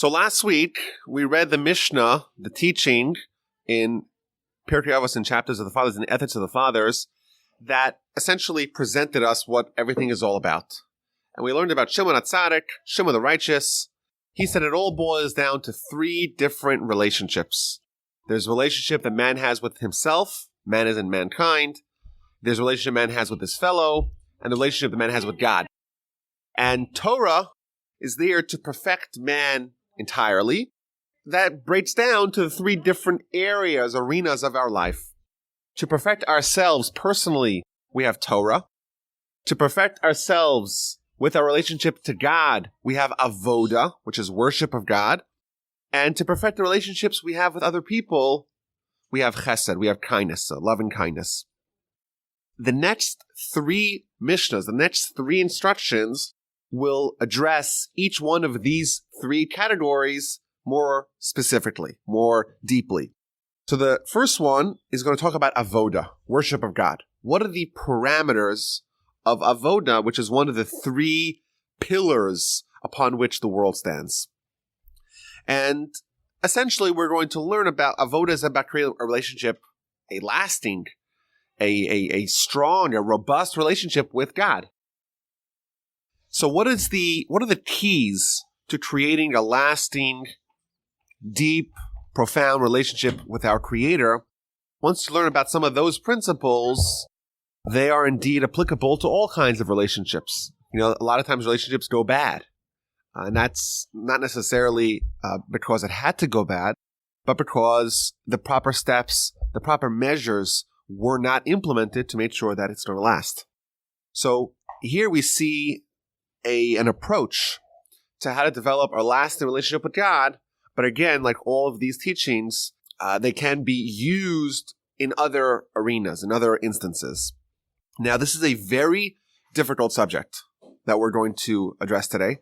So last week, we read the Mishnah, the teaching in Pirkei Avos in Chapters of the Fathers and the Ethics of the Fathers that essentially presented us what everything is all about. And we learned about Shimon HaTzadik, Shimon the Righteous. He said it all boils down to three different relationships. There's a relationship that man has with himself, man is in mankind. There's a relationship man has with his fellow, and the relationship that man has with God. And Torah is there to perfect man entirely. That breaks down to the three different arenas of our life. To perfect ourselves personally, we have Torah. To perfect ourselves with our relationship to God, we have Avodah, which is worship of God. And to perfect the relationships we have with other people, we have Chesed, we have kindness, so love and kindness. The next three Mishnahs, the next three instructions will address each one of these three categories more specifically, more deeply. So the first one is going to talk about Avodah, worship of God. What are the parameters of Avodah, which is one of the three pillars upon which the world stands? And essentially, we're going to learn about Avodah is about creating a relationship, a lasting, a strong, a robust relationship with God. So what are the keys to creating a lasting, deep, profound relationship with our Creator? Once you learn about some of those principles, they are indeed applicable to all kinds of relationships. You know, a lot of times relationships go bad. And that's not necessarily because it had to go bad, but because the proper steps, the proper measures were not implemented to make sure that it's going to last. So here we see an approach to how to develop a lasting relationship with God. But again, like all of these teachings, they can be used in other arenas, in other instances. Now, this is a very difficult subject that we're going to address today.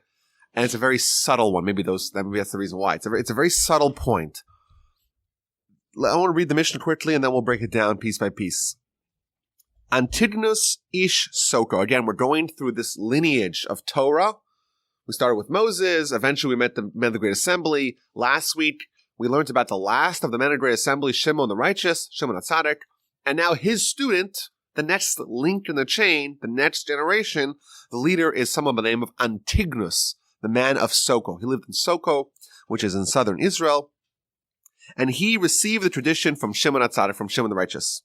And it's a very subtle one. Maybe that's the reason why. It's a very subtle point. I want to read the Mishnah quickly, and then we'll break it down piece by piece. Antigonus ish Soko. Again, we're going through this lineage of Torah. We started with Moses. Eventually, we met the men of the Great Assembly. Last week, we learned about the last of the men of the Great Assembly, Shimon the Righteous, Shimon HaTzadik. And now his student, the next link in the chain, the next generation, the leader is someone by the name of Antigonus, the man of Soko. He lived in Soko, which is in southern Israel. And he received the tradition from Shimon HaTzadik, from Shimon the Righteous.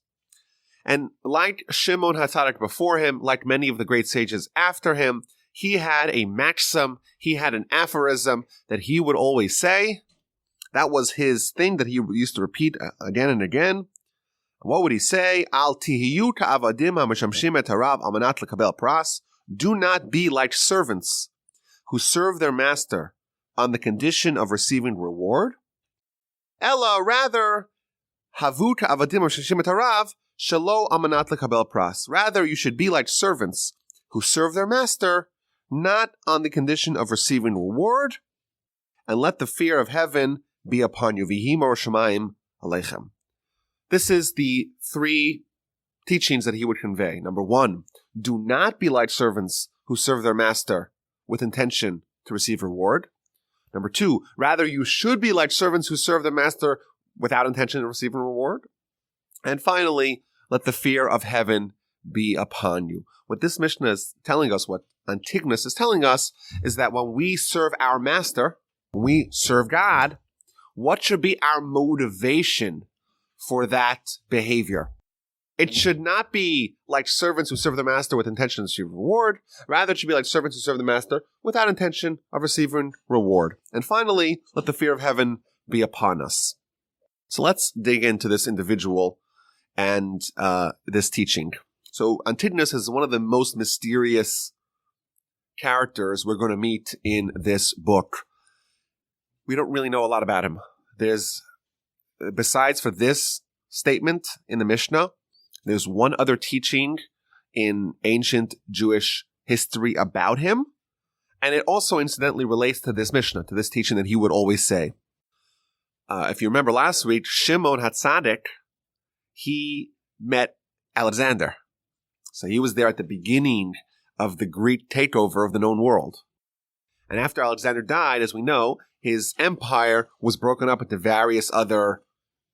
And like Shimon HaTzadik before him, like many of the great sages after him, he had a maxim, he had an aphorism that he would always say. That was his thing that he used to repeat again and again. What would he say? Al tihiyu ka'avadim ha'mishamshim et harav al manat lekabel pras. Do not be like servants who serve their master on the condition of receiving reward. Ella, rather, havu ka'avadim ha'mishamshim et harav shelo al manat lekabel pras. Rather, you should be like servants who serve their master not on the condition of receiving reward, and let the fear of heaven be upon you. V'hi mor shamayim aleichem. This is the three teachings that he would convey. Number one, do not be like servants who serve their master with intention to receive reward. Number two, rather you should be like servants who serve their master without intention to receive a reward. And finally, let the fear of heaven be upon you. What this Mishnah is telling us, what Antigonus is telling us, is that when we serve our master, when we serve God, what should be our motivation for that behavior? It should not be like servants who serve their master with intention to receive reward. Rather, it should be like servants who serve the master without intention of receiving reward. And finally, let the fear of heaven be upon us. So let's dig into this individual and this teaching. So Antigonus is one of the most mysterious characters we're going to meet in this book. We don't really know a lot about him. Besides for this statement in the Mishnah, there's one other teaching in ancient Jewish history about him, and it also incidentally relates to this Mishnah, to this teaching that he would always say. If you remember last week, Shimon HaTzadik, he met Alexander. So he was there at the beginning of the Greek takeover of the known world. And after Alexander died, as we know, his empire was broken up into various other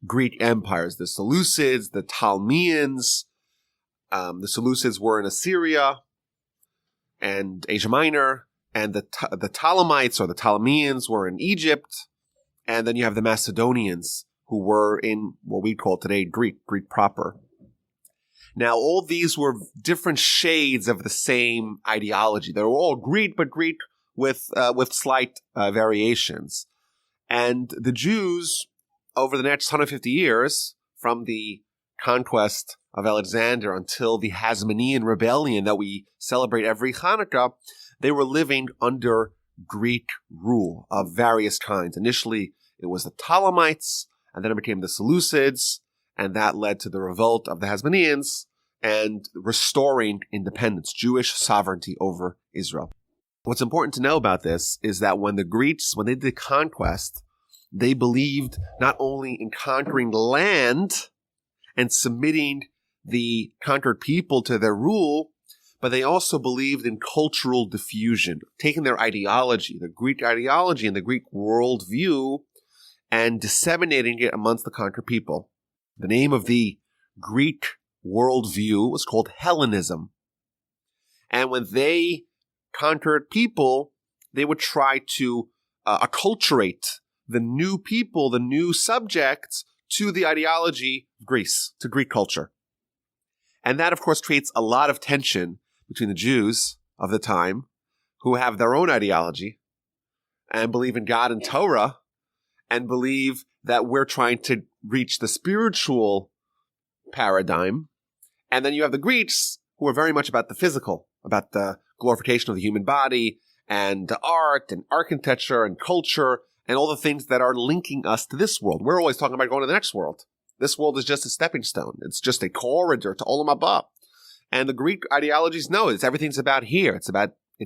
Greek empires. The Seleucids, the Ptolemies. The Seleucids were in Assyria and Asia Minor. And the Ptolemies or the Ptolemies were in Egypt. And then you have the Macedonians, who were in what we call today Greek proper. Now, all these were different shades of the same ideology. They were all Greek, but Greek with slight variations. And the Jews, over the next 150 years, from the conquest of Alexander until the Hasmonean rebellion that we celebrate every Hanukkah, they were living under Greek rule of various kinds. Initially, it was the Ptolemies, and then it became the Seleucids, and that led to the revolt of the Hasmoneans and restoring independence, Jewish sovereignty over Israel. What's important to know about this is that when the Greeks, when they did conquest, they believed not only in conquering land and submitting the conquered people to their rule, but they also believed in cultural diffusion, taking their ideology, the Greek ideology and the Greek worldview, and disseminating it amongst the conquered people. The name of the Greek worldview was called Hellenism. And when they conquered people, they would try to acculturate the new people, the new subjects, to the ideology of Greece, to Greek culture. And that, of course, creates a lot of tension between the Jews of the time, who have their own ideology and believe in God and Torah, and believe that we're trying to reach the spiritual paradigm. And then you have the Greeks, who are very much about the physical, about the glorification of the human body, and art, and architecture, and culture, and all the things that are linking us to this world. We're always talking about going to the next world. This world is just a stepping stone. It's just a corridor to Olam Haba. And the Greek ideologies know everything's about here. It's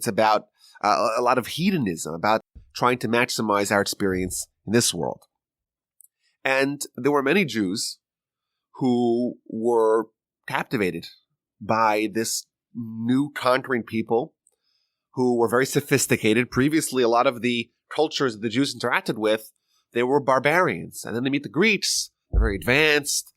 about a lot of hedonism, about trying to maximize our experience in this world. And there were many Jews who were captivated by this new conquering people who were very sophisticated. Previously, a lot of the cultures that the Jews interacted with, they were barbarians. And then they meet the Greeks. They're very advanced.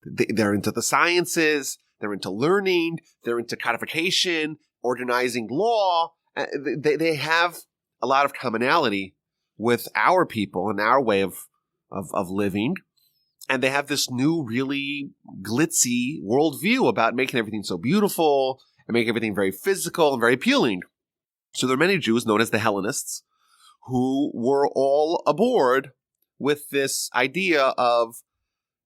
They're into the sciences. They're into learning. They're into codification, organizing law. They have a lot of commonality with our people and our way of living. And they have this new, really glitzy worldview about making everything so beautiful and making everything very physical and very appealing. So there are many Jews known as the Hellenists who were all aboard with this idea of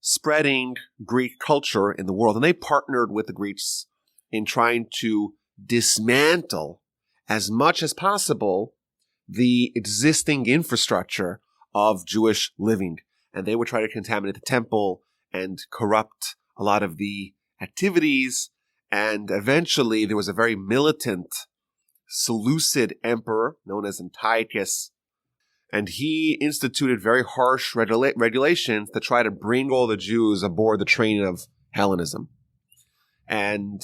spreading Greek culture in the world. And they partnered with the Greeks in trying to dismantle as much as possible the existing infrastructure of Jewish living. And they would try to contaminate the temple and corrupt a lot of the activities. And eventually there was a very militant Seleucid emperor known as Antiochus. And he instituted very harsh regulations to try to bring all the Jews aboard the train of Hellenism. And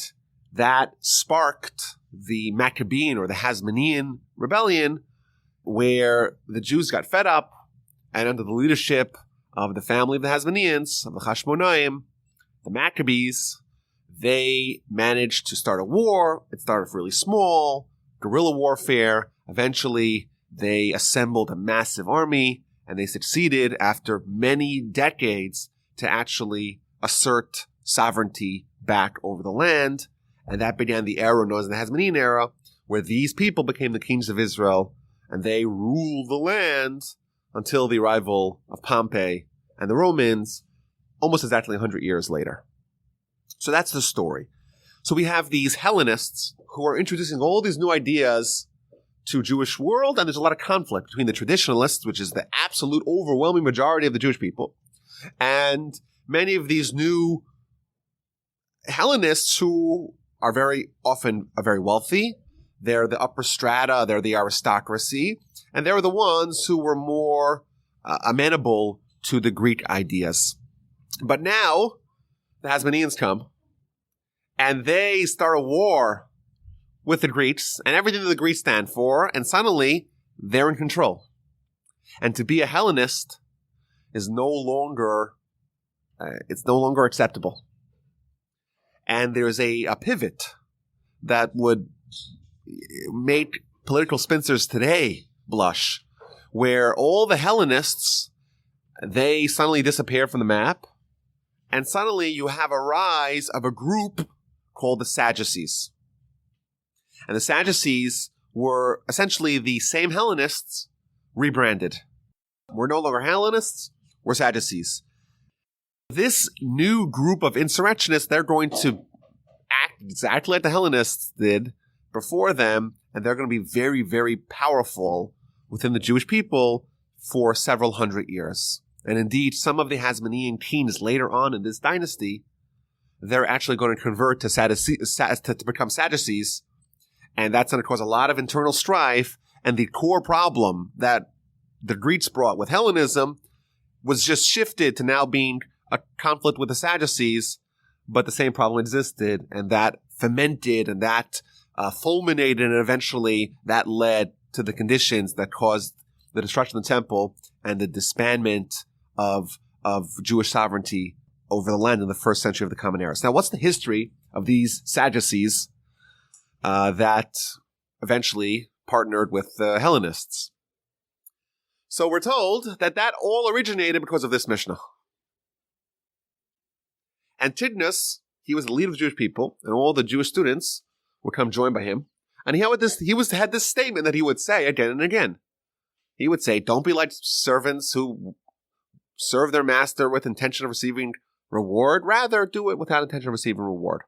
that sparked the Maccabean or the Hasmonean rebellion, where the Jews got fed up, and under the leadership of the family of the Hasmoneans, of the Hashmonaim, the Maccabees, they managed to start a war. It started really small, guerrilla warfare. Eventually, they assembled a massive army, and they succeeded after many decades to actually assert sovereignty back over the land. And that began the era known as the Hasmonean era, where these people became the kings of Israel, and they ruled the land until the arrival of Pompey and the Romans almost exactly 100 years later. So that's the story. So we have these Hellenists who are introducing all these new ideas to Jewish world, and there's a lot of conflict between the traditionalists, which is the absolute overwhelming majority of the Jewish people, and many of these new Hellenists who are very often very wealthy. They're the upper strata, they're the aristocracy, and they're the ones who were more amenable to the Greek ideas. But now, the Hasmoneans come, and they start a war with the Greeks, and everything that the Greeks stand for, and suddenly, they're in control. And to be a Hellenist is no longer acceptable. And there's a pivot that would make political spinsters today blush, where all the Hellenists, they suddenly disappear from the map, and suddenly you have a rise of a group called the Sadducees. And the Sadducees were essentially the same Hellenists rebranded. We're no longer Hellenists, we're Sadducees. This new group of insurrectionists, they're going to act exactly like the Hellenists did before them, and they're going to be very, very powerful within the Jewish people for several hundred years. And indeed, some of the Hasmonean kings later on in this dynasty, they're actually going to convert to become Sadducees, and that's going to cause a lot of internal strife. And the core problem that the Greeks brought with Hellenism was just shifted to now being a conflict with the Sadducees, but the same problem existed, and that fermented, and that fulminated, and eventually that led to the conditions that caused the destruction of the temple and the disbandment of Jewish sovereignty over the land in the first century of the Common Era. Now, what's the history of these Sadducees that eventually partnered with the Hellenists? So we're told that all originated because of this Mishnah. Antigonus, he was the leader of the Jewish people, and all the Jewish students would come join by him. And he had this statement that he would say again and again. He would say, don't be like servants who serve their master with intention of receiving reward. Rather, do it without intention of receiving reward.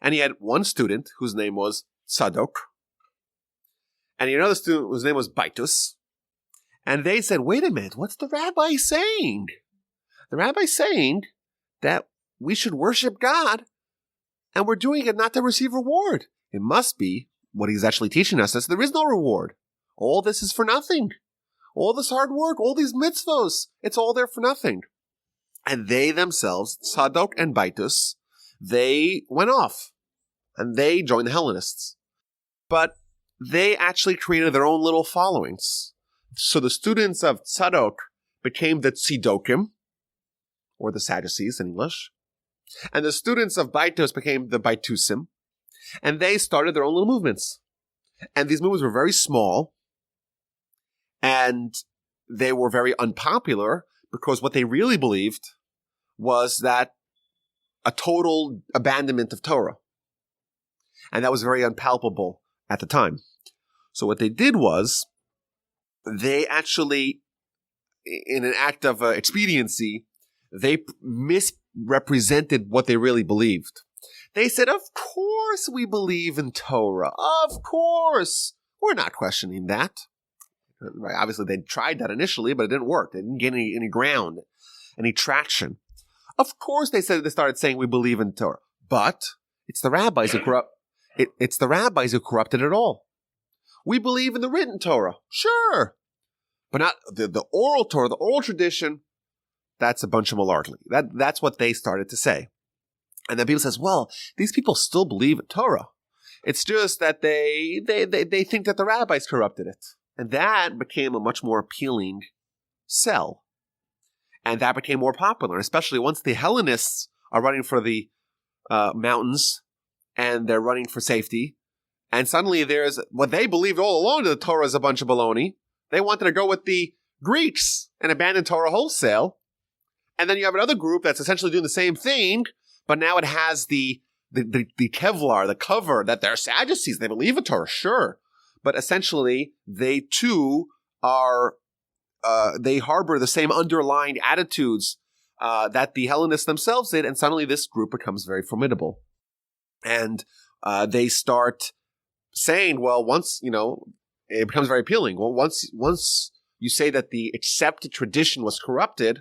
And he had one student whose name was Tzadok. And he had another student whose name was Baitus. And they said, wait a minute, what's the rabbi saying? The rabbi's saying that we should worship God, and we're doing it not to receive reward. It must be what he's actually teaching us is there is no reward. All this is for nothing. All this hard work, all these mitzvos, it's all there for nothing. And they themselves, Tzadok and Baitus, they went off, and they joined the Hellenists. But they actually created their own little followings. So the students of Tzadok became the Tzidokim, or the Sadducees in English. And the students of Baitus became the Baitusim. And they started their own little movements. And these movements were very small. And they were very unpopular because what they really believed was that a total abandonment of Torah. And that was very unpalatable at the time. So what they did was they actually, in an act of expediency, they misrepresented what they really believed. They said, of course we believe in Torah. Of course. We're not questioning that. Right? Obviously, they tried that initially, but it didn't work. They didn't get any ground, any traction. Of course, they started saying we believe in Torah. But it's the rabbis who it's the rabbis who corrupted it all. We believe in the written Torah. Sure. But not the oral Torah, the oral tradition. That's a bunch of malarkey. That's what they started to say. And then people says, well, these people still believe in Torah. It's just that they think that the rabbis corrupted it. And that became a much more appealing sell. And that became more popular, especially once the Hellenists are running for the mountains and they're running for safety. And suddenly there's what they believed all along that the Torah is a bunch of baloney. They wanted to go with the Greeks and abandon Torah wholesale. And then you have another group that's essentially doing the same thing, but now it has the Kevlar, the cover, that they're Sadducees. They believe in Torah, sure. But essentially, they too are, they harbor the same underlying attitudes that the Hellenists themselves did, and suddenly this group becomes very formidable. And they start saying, well, once, it becomes very appealing. Well, once you say that the accepted tradition was corrupted,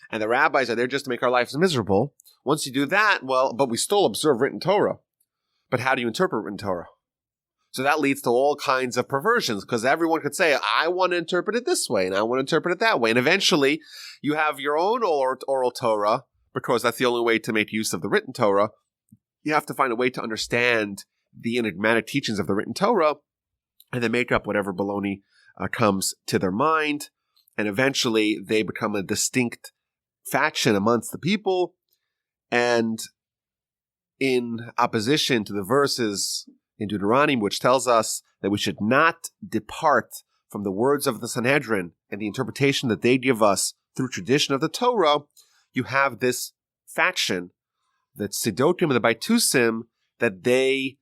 and the rabbis are there just to make our lives miserable, once you do that, well, but we still observe written Torah. But how do you interpret written Torah? So that leads to all kinds of perversions, because everyone could say, I want to interpret it this way, and I want to interpret it that way. And eventually, you have your own oral Torah, because that's the only way to make use of the written Torah. You have to find a way to understand the enigmatic teachings of the written Torah, and then make up whatever baloney comes to their mind, and eventually they become a distinct faction amongst the people, and in opposition to the verses in Deuteronomy, which tells us that we should not depart from the words of the Sanhedrin and the interpretation that they give us through tradition of the Torah, you have this faction, the Tzidokim and the Baitusim, that they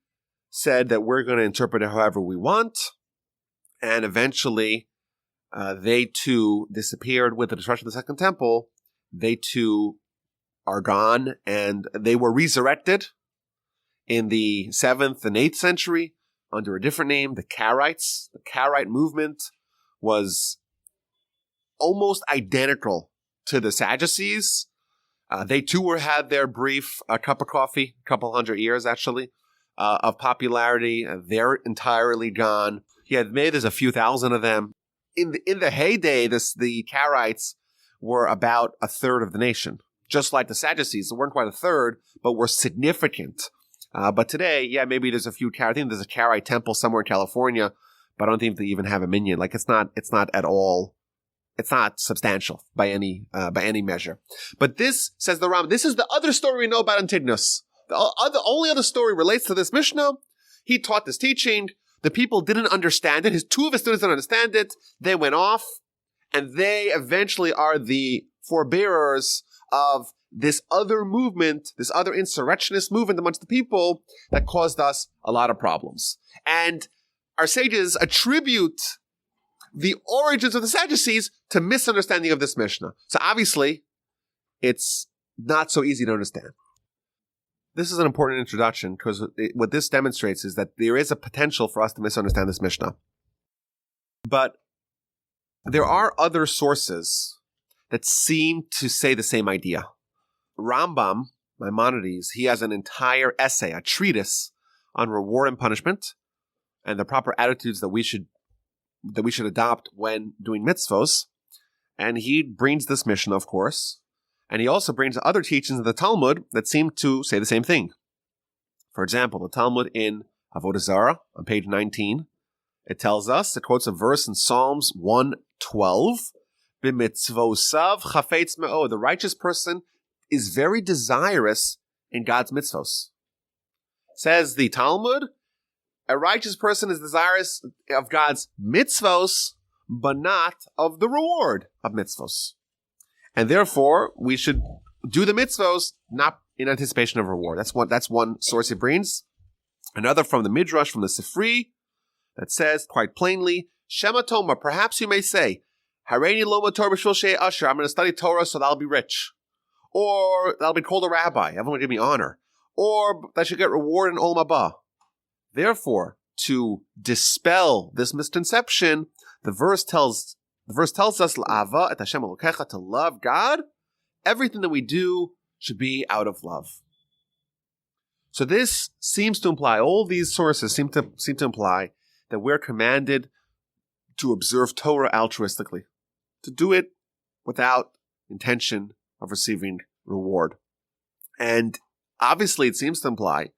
said that we're going to interpret it however we want, and eventually they too disappeared with the destruction of the Second Temple. They too are gone, and they were resurrected in the 7th and 8th century under a different name, the Karaites. The Karaite movement was almost identical to the Sadducees. They too had their brief cup of coffee, a couple hundred years actually, of popularity. They're entirely gone. Maybe there's a few thousand of them. In the heyday, the Karaites were about a third of the nation. Just like the Sadducees, they weren't quite a third, but were significant. But today, maybe there's a few. I think there's a Karaite temple somewhere in California, but I don't think they even have a minyan. Like it's not at all. It's not substantial by any measure. But this, says the Rambam, this is the other story we know about Antigonus. The only other story relates to this Mishnah. He taught this teaching. The people didn't understand it. Two of his students didn't understand it. They went off, and they eventually are the forebearers of this other movement, this other insurrectionist movement amongst the people that caused us a lot of problems. And our sages attribute the origins of the Sadducees to misunderstanding of this Mishnah. So obviously, it's not so easy to understand. This is an important introduction because what this demonstrates is that there is a potential for us to misunderstand this Mishnah. But there are other sources that seem to say the same idea. Rambam, Maimonides, he has an entire essay, a treatise on reward and punishment and the proper attitudes that we should adopt when doing mitzvos. And he brings this Mishnah, of course, and he also brings other teachings in the Talmud that seem to say the same thing. For example, the Talmud in Avodah on page 19, it tells us, it quotes a verse in Psalms 112, B'mitzvosav chafetz me'od. The righteous person is very desirous in God's mitzvos. Says the Talmud, a righteous person is desirous of God's mitzvos, but not of the reward of mitzvos. And therefore, we should do the mitzvos not in anticipation of reward. That's one source he brings. Another from the Midrash, from the Sifri, that says quite plainly, Shema Toma, perhaps you may say, Hareini Loma Torah B'Shvil She'eh Asher, I'm going to study Torah so that I'll be rich. Or that I'll be called a rabbi, everyone will give me honor. Or that I should get reward in Olam Haba. Therefore, to dispel this misconception, the verse tells us La'ava et Hashem Elokecha, to love God. Everything that we do should be out of love. So this seems to imply, all these sources seem to imply that we're commanded to observe Torah altruistically, to do it without intention of receiving reward. And obviously it seems to imply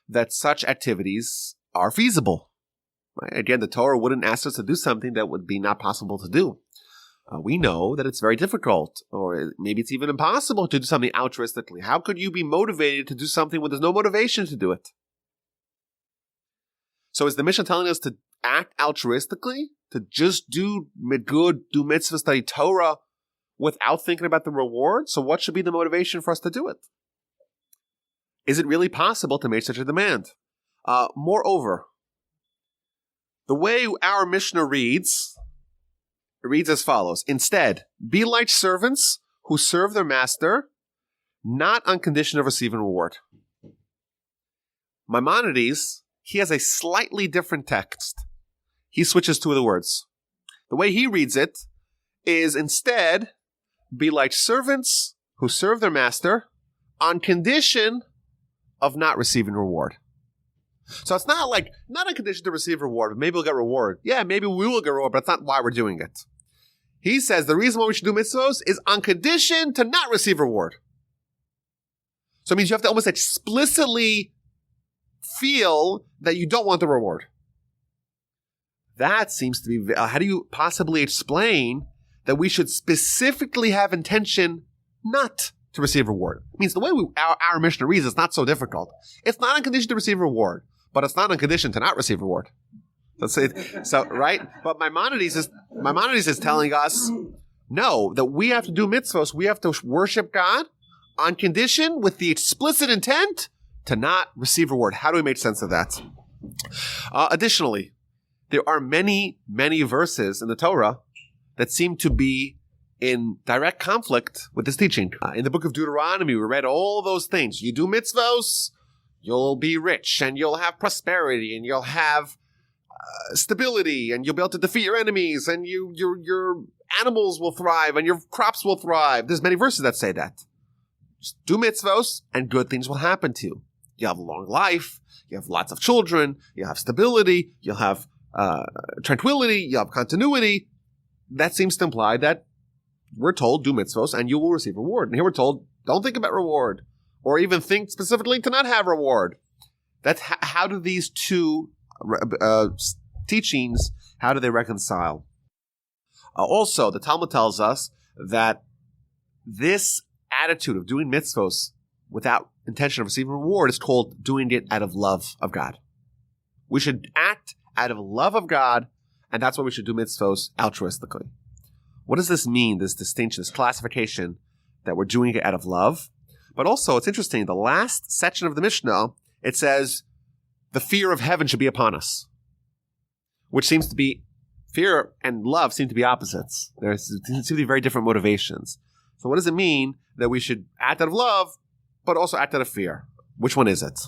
that such activities are feasible. Right? Again, the Torah wouldn't ask us to do something that would be not possible to do. We know that it's very difficult, or maybe it's even impossible to do something altruistically. How could you be motivated to do something when there's no motivation to do it? So is the Mishnah telling us to act altruistically? To just do good, do mitzvah, study Torah without thinking about the reward? So what should be the motivation for us to do it? Is it really possible to make such a demand? Moreover, the way our Mishnah reads, it reads as follows. Instead, be like servants who serve their master, not on condition of receiving reward. Maimonides, he has a slightly different text. He switches two of the words. The way he reads it is instead, be like servants who serve their master on condition of not receiving reward. So it's not a condition to receive reward, but maybe we'll get reward. Yeah, maybe we will get reward, but that's not why we're doing it. He says the reason why we should do mitzvos is on condition to not receive reward. So it means you have to almost explicitly feel that you don't want the reward. That seems to be, how do you possibly explain that we should specifically have intention not to receive reward? It means the way our Mishnah reads is not so difficult. It's not on condition to receive reward, but it's not on condition to not receive reward. So right? But Maimonides is telling us, no, that we have to do mitzvahs, we have to worship God on condition with the explicit intent to not receive reward. How do we make sense of that? Additionally, there are many, many verses in the Torah that seem to be in direct conflict with this teaching. In the book of Deuteronomy, we read all those things. You do mitzvahs, you'll be rich, and you'll have prosperity, and you'll have stability, and you'll be able to defeat your enemies, and your animals will thrive, and your crops will thrive. There's many verses that say that. Just do mitzvahs, and good things will happen to you. You'll have a long life, you have lots of children, you'll have stability, you'll have tranquility, you'll have continuity. That seems to imply that we're told, do mitzvahs, and you will receive reward. And here we're told, don't think about reward, or even think specifically to not have reward. That's how do these two teachings, how do they reconcile? Also, the Talmud tells us that this attitude of doing mitzvahs without intention of receiving reward is called doing it out of love of God. We should act out of love of God, and that's why we should do mitzvahs altruistically. What does this mean, this distinction, this classification, that we're doing it out of love? But also, it's interesting, the last section of the Mishnah, it says, the fear of heaven should be upon us. Which seems to be, fear and love seem to be opposites. There seem to be very different motivations. So what does it mean that we should act out of love, but also act out of fear? Which one is it?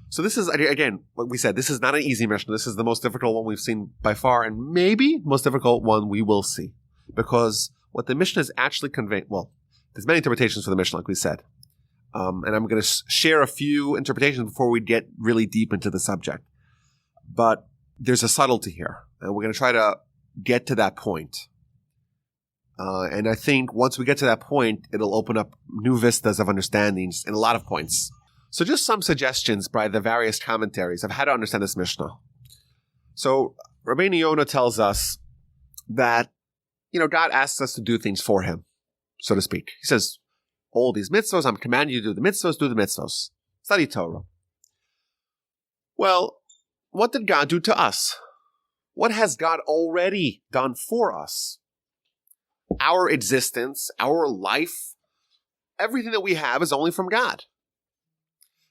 So this is, again, what we said, this is not an easy Mishnah. This is the most difficult one we've seen by far, and maybe the most difficult one we will see. Because what the Mishnah is actually conveying, well, there's many interpretations for the Mishnah, like we said. And I'm going to share a few interpretations before we get really deep into the subject. But there's a subtlety here, and we're going to try to get to that point. And I think once we get to that point, it'll open up new vistas of understandings in a lot of points. So just some suggestions by the various commentaries of how to understand this Mishnah. So Rabbeinu Yonah tells us that, God asks us to do things for him, so to speak. He says, all these mitzvahs, I'm commanding you to do the mitzvahs. Study Torah. Well, what did God do to us? What has God already done for us? Our existence, our life, everything that we have is only from God.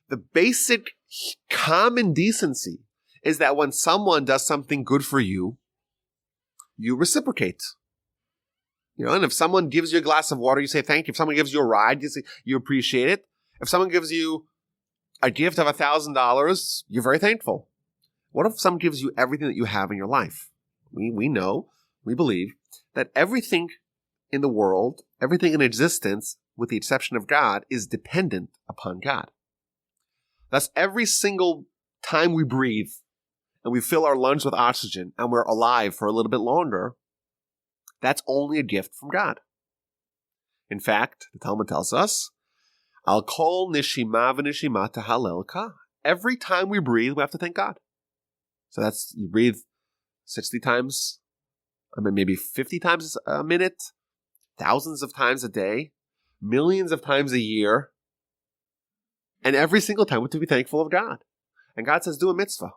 The basic common decency is that when someone does something good for you, you reciprocate. And if someone gives you a glass of water, you say thank you. If someone gives you a ride, you appreciate it. If someone gives you a gift of $1,000, you're very thankful. What if someone gives you everything that you have in your life? We know, we believe, that everything in the world, everything in existence, with the exception of God, is dependent upon God. Thus, every single time we breathe and we fill our lungs with oxygen and we're alive for a little bit longer, that's only a gift from God. In fact, the Talmud tells us, Al kol nishima v'nishima tahalel ka. Every time we breathe, we have to thank God. So that's, you breathe 60 times, maybe 50 times a minute, thousands of times a day, millions of times a year. And every single time we have to be thankful of God. And God says, do a mitzvah.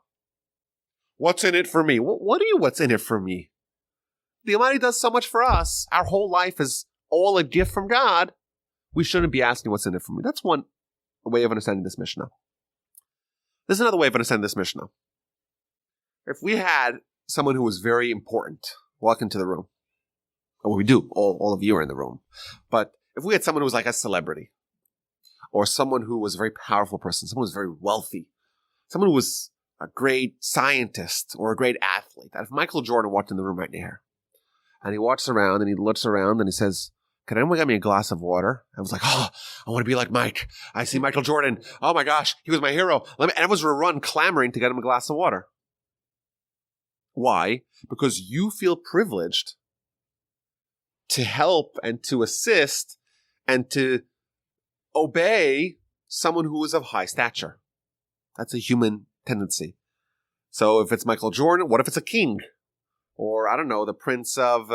What's in it for me? What's in it for me? The Almighty does so much for us. Our whole life is all a gift from God. We shouldn't be asking what's in it for me. That's one way of understanding this Mishnah. There's another way of understanding this Mishnah. If we had someone who was very important walk into the room, well, we do, all of you are in the room, but if we had someone who was like a celebrity, or someone who was a very powerful person, someone who was very wealthy, someone who was a great scientist or a great athlete. If Michael Jordan walked in the room right here, and he walks around and he looks around and he says, can anyone get me a glass of water? I was like, I want to be like Mike. I see Michael Jordan. Oh my gosh, he was my hero. And everyone's going to run clamoring to get him a glass of water. Why? Because you feel privileged to help and to assist and to obey someone who is of high stature. That's a human tendency. So if it's Michael Jordan, what if it's a king? Or, I don't know, the prince of,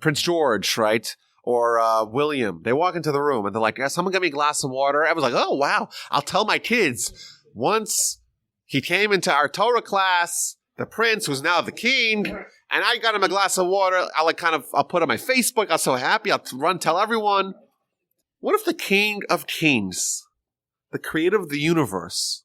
Prince George, right? Or William. They walk into the room and they're like, yeah, someone get me a glass of water. I was like, oh, wow. I'll tell my kids. Once he came into our Torah class, the prince who's now the king, and I got him a glass of water. I'll put it on my Facebook. I'm so happy. I'll tell everyone. What if the King of Kings, the creator of the universe,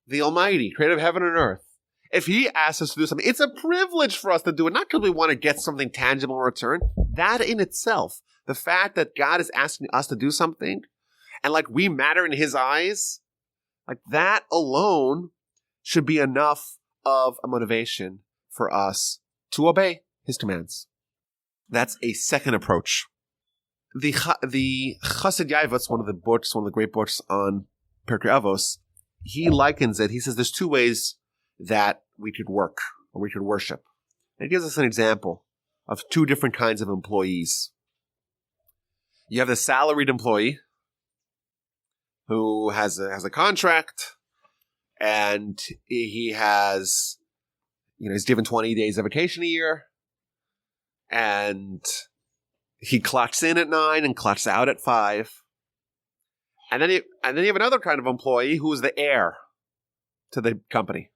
the Almighty, creator of heaven and earth, if he asks us to do something, it's a privilege for us to do it, not because we want to get something tangible in return. That in itself, the fact that God is asking us to do something, and like we matter in his eyes, like that alone should be enough of a motivation for us to obey his commands. That's a second approach. The Chassid Yavuz, one of the great books on Pirkei Avos, he likens it. He says there's two ways that we could work or we could worship. And he gives us an example of two different kinds of employees. You have the salaried employee who has a contract, and he has, he's given 20 days of vacation a year, and he clocks in at 9 and clocks out at 5. And then you have another kind of employee who is the heir to the company.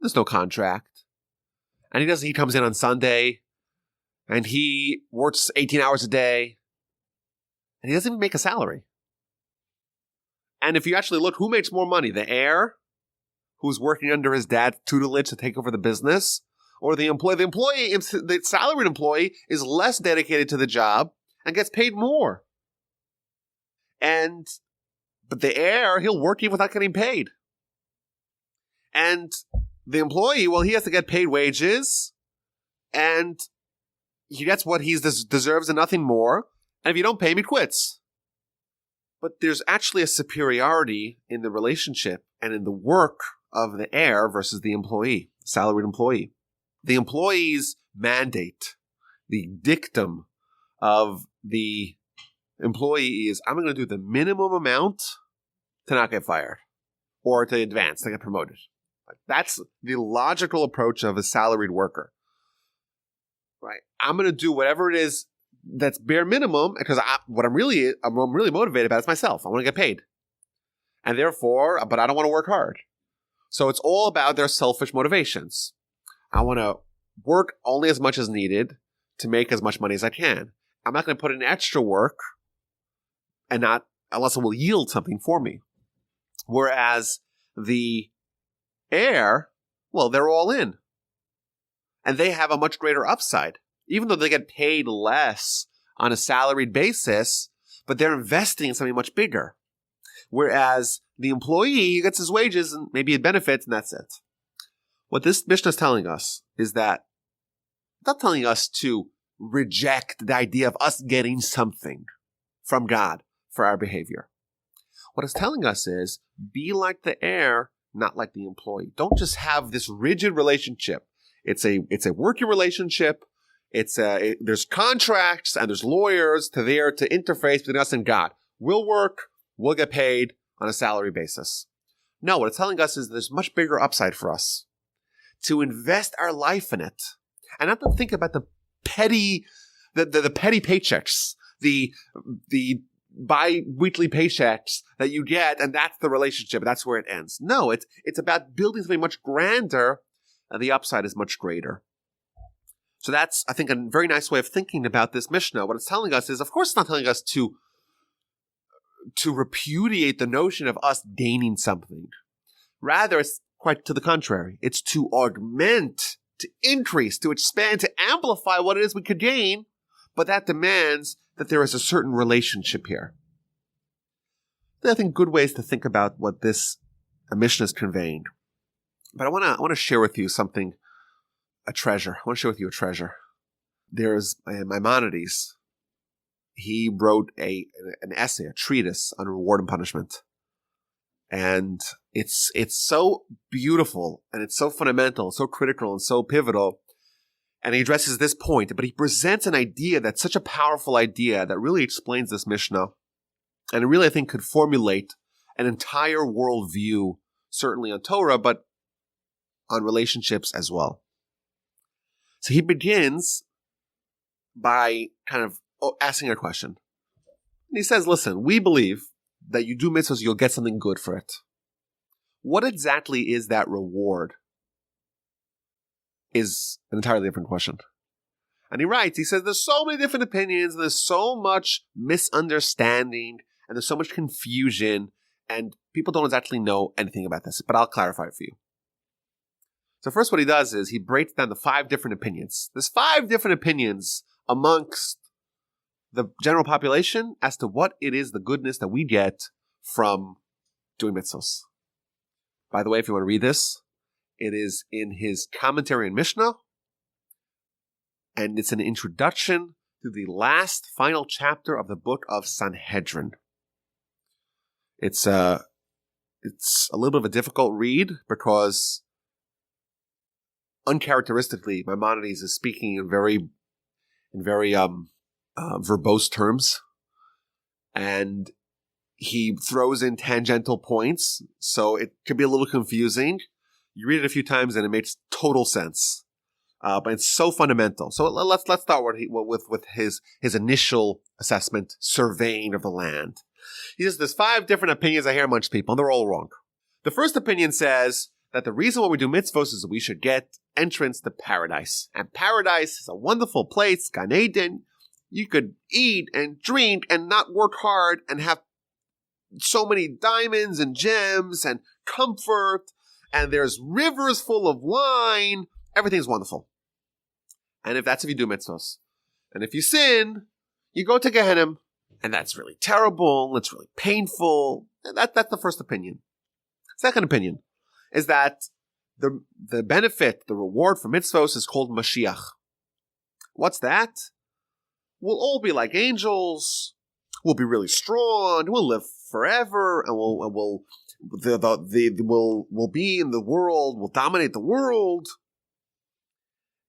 There's no contract. And he comes in on Sunday and he works 18 hours a day and he doesn't even make a salary. And if you actually look, who makes more money? The heir, who's working under his dad's tutelage to take over the business, or the employee? The salaried employee is less dedicated to the job and gets paid more. But the heir, he'll work even without getting paid. And the employee, well, he has to get paid wages, and he gets what he deserves and nothing more. And if you don't pay him, he quits. But there's actually a superiority in the relationship and in the work of the heir versus the employee, salaried employee. The employee's mandate, the dictum of the employee is, I'm going to do the minimum amount to not get fired or to advance, to get promoted. That's the logical approach of a salaried worker. Right? I'm going to do whatever it is that's bare minimum, because I'm really motivated about is myself. I want to get paid. And therefore, but I don't want to work hard. So it's all about their selfish motivations. I want to work only as much as needed to make as much money as I can. I'm not going to put in extra work and not unless it will yield something for me. Whereas the heir, well, they're all in. And they have a much greater upside. Even though they get paid less on a salaried basis, but they're investing in something much bigger. Whereas the employee gets his wages and maybe it benefits, and that's it. What this mishna is telling us is that it's not telling us to reject the idea of us getting something from God for our behavior. What it's telling us is be like the heir, not like the employee. Don't just have this rigid relationship. It's a working relationship. There's contracts and there's lawyers to interface between us and God. We'll work, we'll get paid on a salary basis. No, what it's telling us is there's much bigger upside for us to invest our life in it, and not to think about the petty paychecks, the bi-weekly paychecks that you get, and that's the relationship. That's where it ends. No, it's about building something much grander, and the upside is much greater. So that's, I think, a very nice way of thinking about this Mishnah. What it's telling us is, of course, it's not telling us to repudiate the notion of us gaining something. Rather, it's quite to the contrary. It's to augment, to increase, to expand, to amplify what it is we could gain, but that demands that there is a certain relationship here. There are, I think, good ways to think about what this Mishnah is conveying. But I want to share with you something, a treasure. I want to share with you a treasure. There's Maimonides. He wrote an essay, a treatise on reward and punishment. And it's so beautiful, and it's so fundamental, so critical, and so pivotal. And he addresses this point, but he presents an idea that's such a powerful idea that really explains this Mishnah. And it really, I think, could formulate an entire worldview, certainly on Torah, but on relationships as well. So he begins by kind of asking a question. And he says, listen, we believe that you do mitzvahs, you'll get something good for it. What exactly is that reward? Is an entirely different question. And he writes, he says, there's so many different opinions, and there's so much misunderstanding, and there's so much confusion, and people don't exactly know anything about this, but I'll clarify it for you. So first what he does is he breaks down the 5 different opinions. There's 5 different opinions amongst the general population as to what it is the goodness that we get from doing mitzvahs. By the way, if you want to read this, it is in his commentary in Mishnah, and it's an introduction to the last final chapter of the book of Sanhedrin. It's a little bit of a difficult read because uncharacteristically, Maimonides is speaking in very verbose terms, and he throws in tangential points, so it could be a little confusing. You read it a few times and it makes total sense, but it's so fundamental. So let's start with his initial assessment, surveying of the land. He says there's 5 different opinions I hear amongst people, and they're all wrong. The first opinion says that the reason why we do mitzvahs is that we should get entrance to paradise. And paradise is a wonderful place, Gan Eden. You could eat and drink and not work hard and have so many diamonds and gems and comfort, and there's rivers full of wine. Everything's wonderful. And if you do mitzvahs. And if you sin, you go to Gehenna, and that's really terrible, it's really painful. And that's the first opinion. Second opinion is that the benefit, the reward for mitzvahs is called Mashiach. What's that? We'll all be like angels. We'll be really strong. We'll live forever, and we'll be in the world. We'll dominate the world,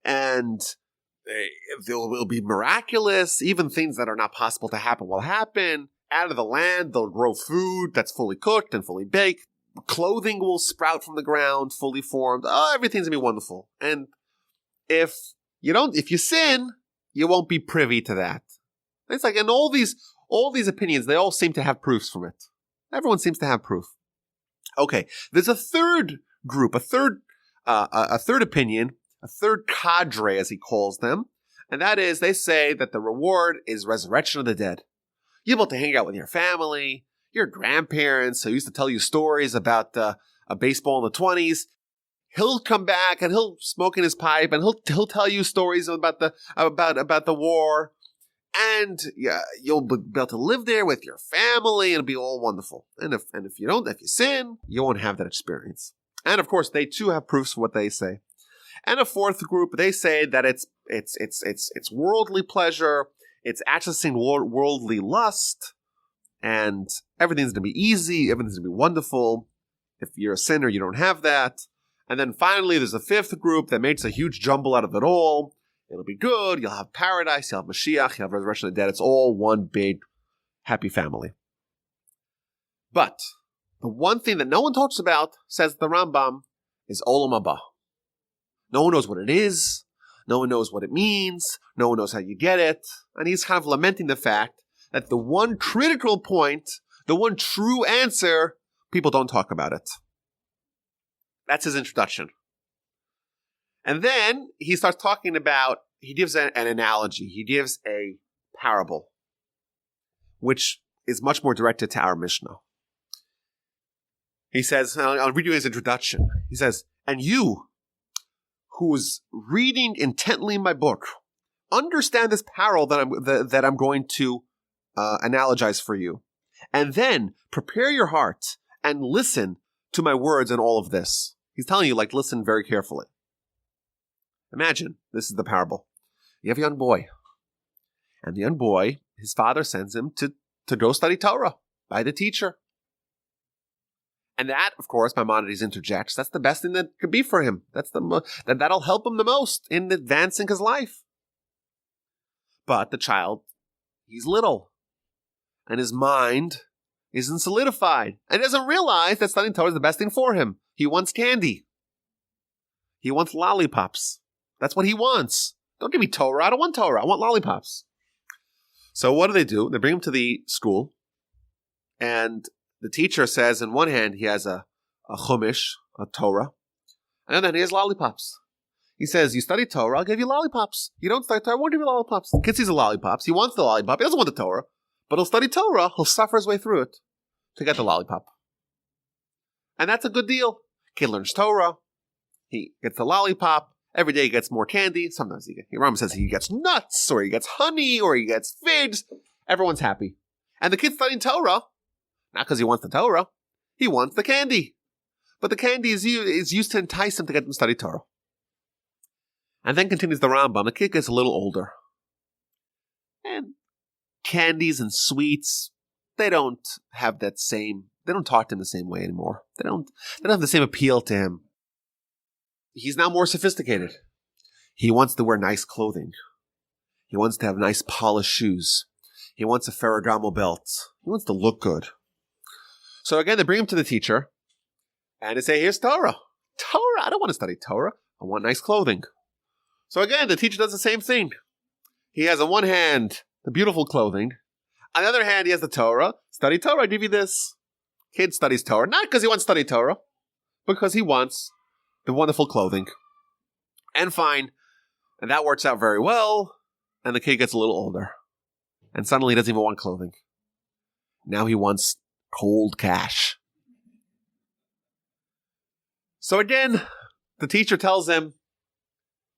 and it will be miraculous. Even things that are not possible to happen will happen. Out of the land, they'll grow food that's fully cooked and fully baked. Clothing will sprout from the ground, fully formed. Oh, everything's gonna be wonderful. And if you sin, you won't be privy to that. It's like, and all these opinions, they all seem to have proofs from it. Everyone seems to have proof. Okay, there's a third group, a third opinion, a third cadre, as he calls them, and that is, they say that the reward is resurrection of the dead. You're able to hang out with your family, your grandparents who used to tell you stories about a baseball in the 20s. He'll come back and he'll smoke in his pipe and he'll tell you stories about the war, and you'll be able to live there with your family and it'll be all wonderful. And if you sin, you won't have that experience. And of course, they too have proofs for what they say. And a fourth group, they say that it's worldly pleasure, it's accessing worldly lust, and everything's going to be easy, everything's going to be wonderful. If you're a sinner, you don't have that. And then finally, there's a fifth group that makes a huge jumble out of it all. It'll be good, you'll have paradise, you'll have Mashiach, you'll have resurrection of the dead. It's all one big happy family. But the one thing that no one talks about, says the Rambam, is Olam Haba. No one knows what it is. No one knows what it means. No one knows how you get it. And he's kind of lamenting the fact that the one critical point, the one true answer, people don't talk about it. That's his introduction. And then he starts talking about, he gives an analogy. He gives a parable, which is much more directed to our Mishnah. He says, I'll read you his introduction. He says, and you, who is reading intently my book, understand this parable that I'm going to analogize for you. And then prepare your heart and listen to my words in all of this. He's telling you, listen very carefully. Imagine, this is the parable. You have a young boy. And the young boy, his father sends him to go study Torah by the teacher. And that, of course, Maimonides interjects, that's the best thing that could be for him. That'll help him the most in advancing his life. But the child, he's little. And his mind isn't solidified. And he doesn't realize that studying Torah is the best thing for him. He wants candy. He wants lollipops. That's what he wants. Don't give me Torah. I don't want Torah. I want lollipops. So what do? They bring him to the school. And the teacher says, in one hand, he has a chumash, a Torah. And then he has lollipops. He says, you study Torah, I'll give you lollipops. You don't study Torah, I won't give you lollipops. The kid sees the lollipops. He wants the lollipop. He doesn't want the Torah. But he'll study Torah. He'll suffer his way through it to get the lollipop. And that's a good deal. Kid learns Torah. He gets the lollipop. Every day he gets more candy. Sometimes Rambam says he gets nuts, or he gets honey, or he gets figs. Everyone's happy. And the kid's studying Torah, not because he wants the Torah. He wants the candy. But the candy is used to entice him to get him to study Torah. And then continues the Rambam. The kid gets a little older. And candies and sweets, they don't talk to him the same way anymore. They don't have the same appeal to him. He's now more sophisticated. He wants to wear nice clothing. He wants to have nice polished shoes. He wants a Ferragamo belt. He wants to look good. So again, they bring him to the teacher, and they say, here's Torah. Torah? I don't want to study Torah. I want nice clothing. So again, the teacher does the same thing. He has on one hand the beautiful clothing. On the other hand, he has the Torah. Study Torah, I give you this. Kid studies Torah, not because he wants to study Torah, because he wants the wonderful clothing. And fine. And that works out very well. And the kid gets a little older. And suddenly he doesn't even want clothing. Now he wants cold cash. So again, the teacher tells him,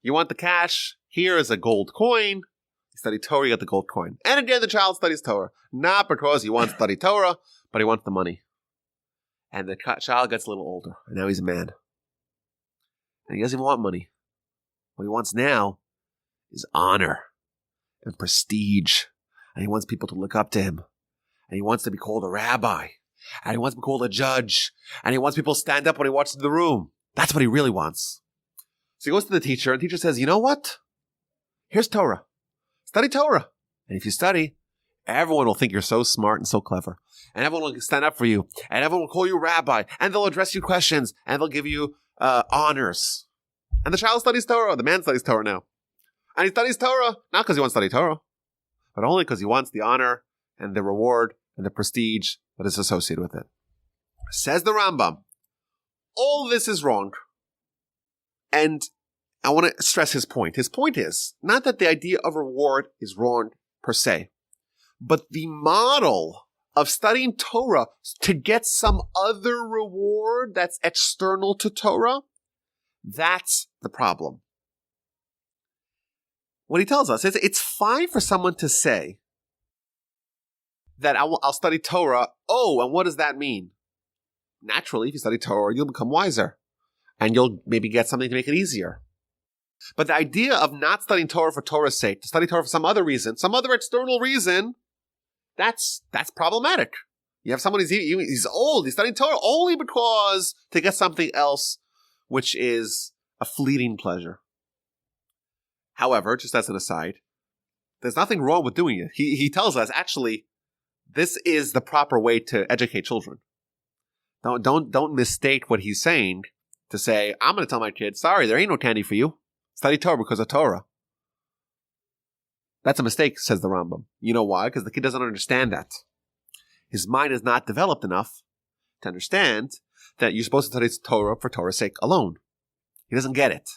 you want the cash? Here is a gold coin. You study Torah, you get the gold coin. And again, the child studies Torah. Not because he wants to study Torah, but he wants the money. And the child gets a little older. And now he's a man. And he doesn't even want money. What he wants now is honor and prestige. And he wants people to look up to him. And he wants to be called a rabbi. And he wants to be called a judge. And he wants people to stand up when he walks into the room. That's what he really wants. So he goes to the teacher, and the teacher says, you know what? Here's Torah. Study Torah. And if you study, everyone will think you're so smart and so clever. And everyone will stand up for you. And everyone will call you rabbi. And they'll address you questions. And they'll give you honors. And the child studies Torah. The man studies Torah now. And he studies Torah, not because he wants to study Torah, but only because he wants the honor and the reward and the prestige that is associated with it. Says the Rambam, all this is wrong. And I want to stress his point. His point is not that the idea of reward is wrong per se, but the model of studying Torah to get some other reward that's external to Torah, that's the problem. What he tells us is it's fine for someone to say that I'll study Torah. Oh, and what does that mean? Naturally, if you study Torah, you'll become wiser. And you'll maybe get something to make it easier. But the idea of not studying Torah for Torah's sake, to study Torah for some other reason, some other external reason, that's problematic. You have someone he's old, he's studying Torah only because to get something else, which is a fleeting pleasure. However, just as an aside, there's nothing wrong with doing it. He tells us, actually, this is the proper way to educate children. Don't mistake what he's saying to say, I'm going to tell my kids, sorry, there ain't no candy for you. Study Torah because of Torah. That's a mistake, says the Rambam. You know why? Because the kid doesn't understand that. His mind is not developed enough to understand that you're supposed to study Torah for Torah's sake alone. He doesn't get it.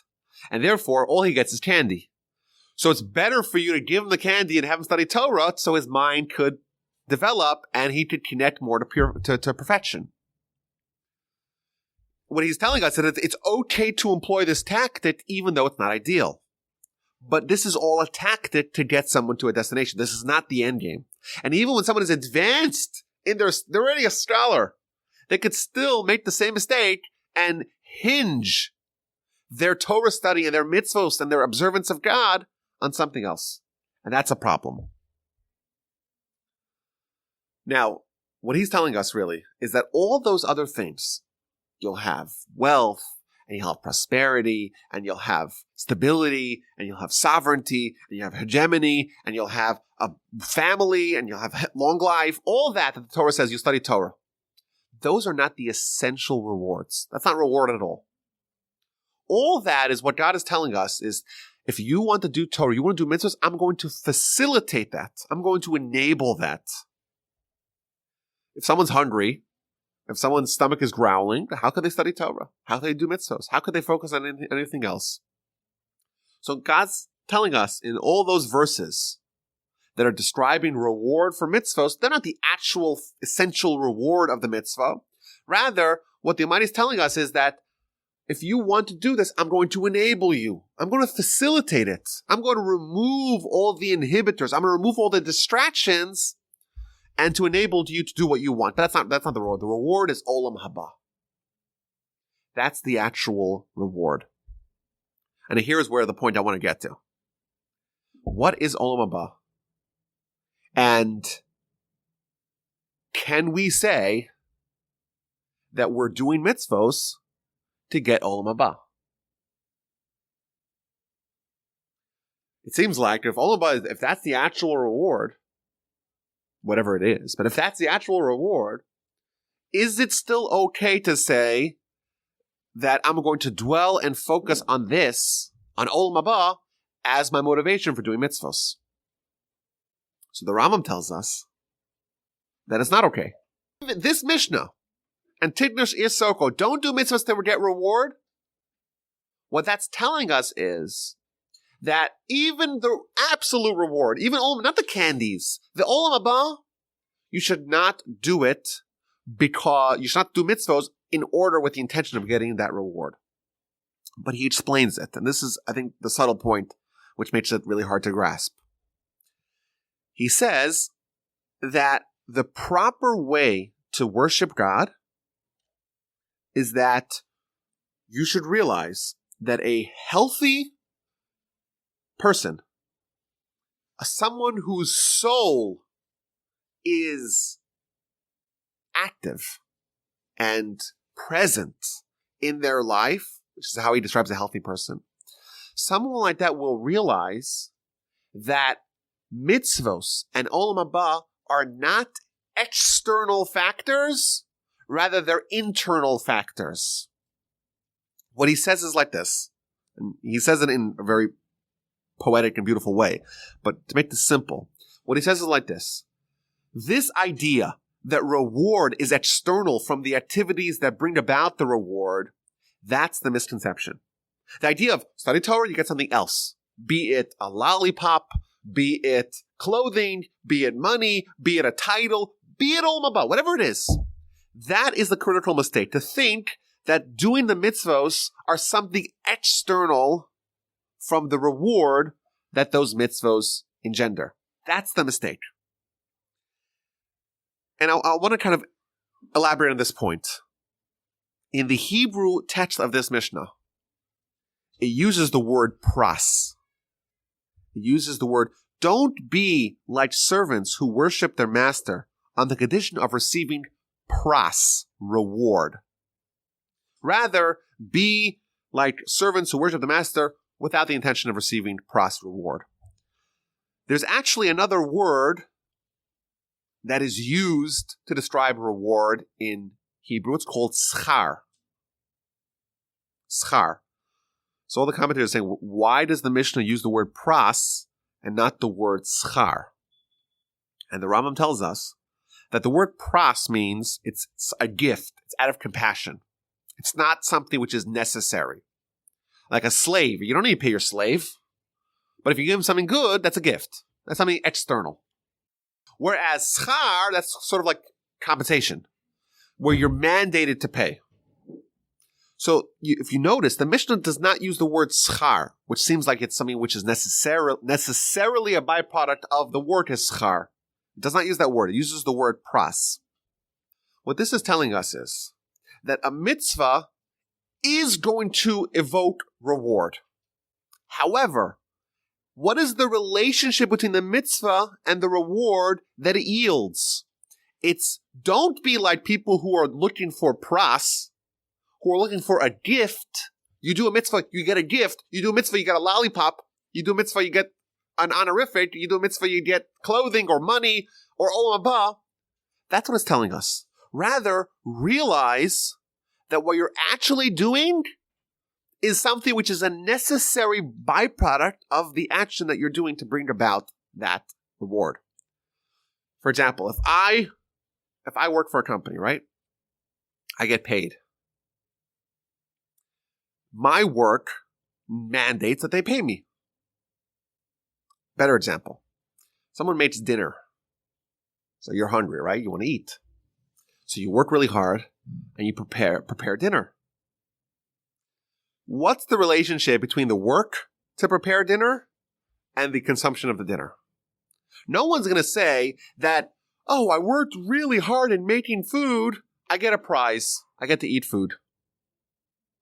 And therefore, all he gets is candy. So it's better for you to give him the candy and have him study Torah so his mind could develop and he could connect more to perfection. What he's telling us is that it's okay to employ this tactic even though it's not ideal. But this is all a tactic to get someone to a destination. This is not the end game. And even when someone is advanced they're already a scholar, they could still make the same mistake and hinge their Torah study and their mitzvos and their observance of God on something else. And that's a problem. Now, what he's telling us really is that all those other things, you'll have wealth and you'll have prosperity, and you'll have stability, and you'll have sovereignty, and you have hegemony, and you'll have a family, and you'll have long life. All that the Torah says you study Torah. Those are not the essential rewards. That's not reward at all. All that is what God is telling us is, if you want to do Torah, you want to do mitzvahs, I'm going to facilitate that. I'm going to enable that. If someone's hungry, if someone's stomach is growling, how could they study Torah? How could they do mitzvahs? How could they focus on anything else? So God's telling us in all those verses that are describing reward for mitzvahs, they're not the actual essential reward of the mitzvah. Rather, what the Almighty is telling us is that if you want to do this, I'm going to enable you. I'm going to facilitate it. I'm going to remove all the inhibitors. I'm going to remove all the distractions and to enable you to do what you want. But that's not the reward. The reward is olam haba. That's the actual reward. And here's where the point I want to get to. What is olam haba? And can we say that we're doing mitzvos to get olam haba? It seems like if olam haba, if that's the actual reward, whatever it is, but if that's the actual reward, is it still okay to say that I'm going to dwell and focus on this, on olam haba, as my motivation for doing mitzvos? So the Rambam tells us that it's not okay. This Mishnah, Antigonus Isoko, don't do mitzvahs to get reward. What that's telling us is that even the absolute reward, even not the candies, the olam haba, you should not do it because you should not do mitzvahs in order with the intention of getting that reward. But he explains it, and this is, I think, the subtle point which makes it really hard to grasp. He says that the proper way to worship God is that you should realize that a healthy person, someone whose soul is active and present in their life, which is how he describes a healthy person, someone like that will realize that mitzvos and olam haba are not external factors, rather they're internal factors. What he says is like this, and he says it in a very poetic and beautiful way, but to make this simple, what he says is like this. This idea that reward is external from the activities that bring about the reward, that's the misconception. The idea of study Torah, you get something else, be it a lollipop, be it clothing, be it money, be it a title, be it olam haba, whatever it is. That is the critical mistake, to think that doing the mitzvos are something external from the reward that those mitzvos engender. That's the mistake. And I want to kind of elaborate on this point. In the Hebrew text of this Mishnah, it uses the word pras. It uses the word, don't be like servants who worship their master on the condition of receiving pras, reward. Rather, be like servants who worship the master without the intention of receiving pras, reward. There's actually another word that is used to describe reward in Hebrew. It's called schar. Schar. So all the commentators are saying, why does the Mishnah use the word pras and not the word schar? And the Rambam tells us that the word pras means it's a gift. It's out of compassion. It's not something which is necessary. Like a slave, you don't need to pay your slave. But if you give him something good, that's a gift. That's something external. Whereas schar, that's sort of like compensation, where you're mandated to pay. So if you notice, the Mishnah does not use the word schar, which seems like it's something which is necessarily a byproduct of the word schar. It does not use that word. It uses the word pras. What this is telling us is that a mitzvah is going to evoke reward. However, what is the relationship between the mitzvah and the reward that it yields? It's don't be like people who are looking for pras, who are looking for a gift You do a mitzvah, you get a gift. You do a mitzvah, you get a lollipop. You do a mitzvah, you get an honorific. You do a mitzvah, you get clothing or money or olam haba. That's what it's telling us. Rather, realize that what you're actually doing is something which is a necessary byproduct of the action that you're doing to bring about that reward. For example, if I work for a company, right? I get paid. My work mandates that they pay me. Better example. Someone makes dinner. So you're hungry, right? You want to eat. So you work really hard and you prepare dinner. What's the relationship between the work to prepare dinner and the consumption of the dinner? No one's going to say that, oh, I worked really hard in making food. I get a prize. I get to eat food.